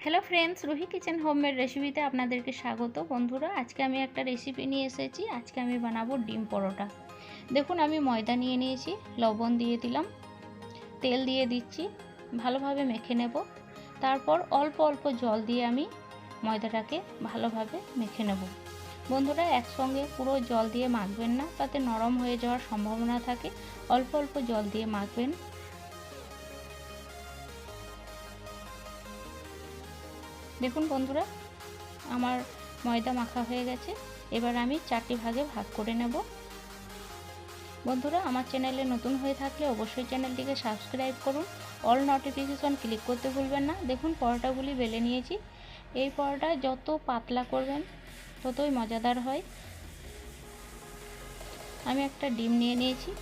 Hello friends, Ruhi kitchen homemade रेसिपिते आपनादेरके स्वागत। बंधुरा आज के आमी एकटा रेसिपि निये एसेछि। आज के आमी बानाबो डिम परोटा। देखुन आमी मयदा निये नियेछि, लवण दिये दिलाम, तेल दिये दिच्छि, भालोभाबे मेखे नेब। तारपर अल्प अल्प जल दिये आमी मयदाटाके भालोभाबे मेखे नेब। बंधुरा एकसंगे पुरो जल दिये माखबेन ना, ताते नरम हये जाओयार सम्भावना थाके। अल्प अल्प जल दिये माखबेन। देखुन बंधुरा आमार मयदा माखा हये गेछे। एबार आमी 4टी भागे भाग करे नेब। बंधुरा आमार चैनेले नतुन हये थाकले अवश्यई चैनेलटिके सबस्क्राइब करुन, अल नोटिफिकेशन क्लिक करते भुलबेन ना। देखुन परोटागुली बेले नियेछि। एई परोटा जत पातला करबेन ततई मजादार हय। आमी एकटा डिम निये नियेछि।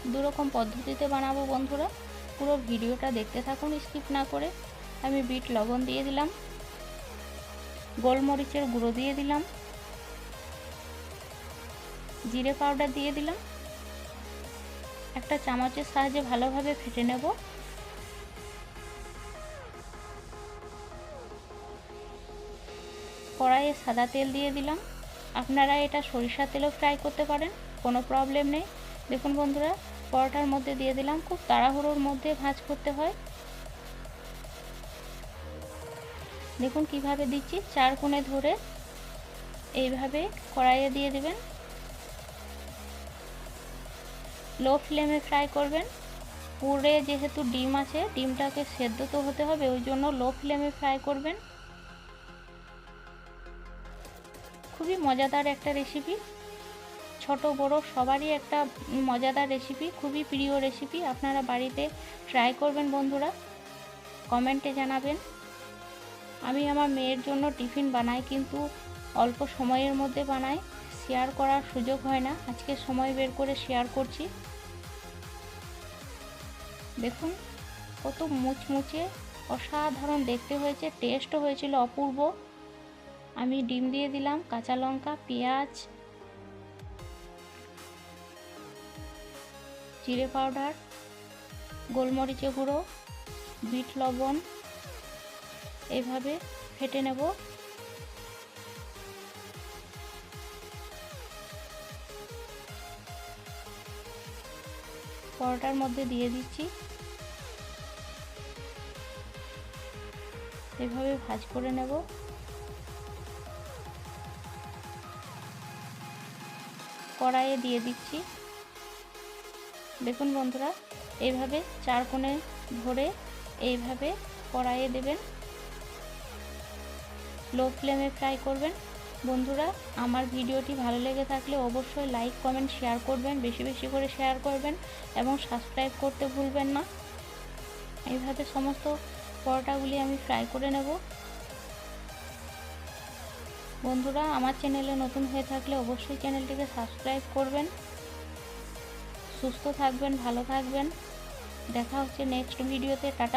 दु रकम पद्धतिते बानाबो बंधुरा, पुरो भिडियोटा देखते थाकुन स्किप ना करे। आमी बीट लवण दिये दिलाम, गोलमरिचेर गुঁড়ো दिए दिलाम, जिरे पाउडार दिए दिलाम। एक चामचेर साहाज्ये भालोभाबे फेटे नेब। कड़ाइये सादा तेल दिए दिलाम। आपनारा एटा सरिषार तेलेও फ्राई करते पारेन, कोनो प्रब्लेम नेই। देखुन बंधुरा परोटार मध्य दिए दिलाम। खूब ताड़ाहुड़ोर मध्य भाज करते हय। देखुन किभाबे दिচ্ছি, चार कोणे धरे এইভাবে কড়াইয়ে দিয়ে দিবেন। লো ফ্লেমে ফ্রাই করবেন। পুরে যেহেতু ডিম আছে, ডিমটাকে সেদ্ধ তো হতে হবে, ওই জন্য লো ফ্লেমে ফ্রাই করবেন। খুবই মজাদার একটা রেসিপি, ছোট বড় সবারই একটা মজাদার রেসিপি, খুবই প্রিয় রেসিপি। আপনারা বাড়িতে ট্রাই করবেন বন্ধুরা, কমেন্টে জানাবেন। আমি আমার মেয়ের জন্য টিফিন বানাই, কিন্তু অল্প সময়ের মধ্যে বানাই, শেয়ার করার সুযোগ হয় না। আজকে সময় বের করে শেয়ার করছি। দেখুন কত মুচমুচে অসাধারণ দেখতে হয়েছে, টেস্টও হয়েছিল অপূর্ব। আমি ডিম দিয়ে দিলাম, কাঁচা লঙ্কা, পেঁয়াজ, জিরে পাউডার, গোলমরিচের গুঁড়ো, বিট লবণ এইভাবে ফেটে নেব। পরোটার মধ্যে দিয়ে দিচ্ছি, এইভাবে ভাজ করে নেব। কড়াইয়ে দিয়ে দিচ্ছি। দেখুন বন্ধুরা এইভাবে চার কোণে ধরে এইভাবে কড়াইয়ে দেবেন। লো ফ্লেমে ফ্রাই করবেন। বন্ধুরা আমার ভিডিওটি ভালো লেগে থাকলে অবশ্যই লাইক কমেন্ট শেয়ার করবেন, বেশি বেশি করে শেয়ার করবেন এবং সাবস্ক্রাইব করতে ভুলবেন না। এইভাবে সমস্ত পরোটাগুলি আমি ফ্রাই করে নেব। বন্ধুরা আমার চ্যানেলে নতুন হয়ে থাকলে অবশ্যই চ্যানেলটিকে সাবস্ক্রাইব করবেন। সুস্থ থাকবেন, ভালো থাকবেন। দেখা হচ্ছে নেক্সট ভিডিওতে। টাটা।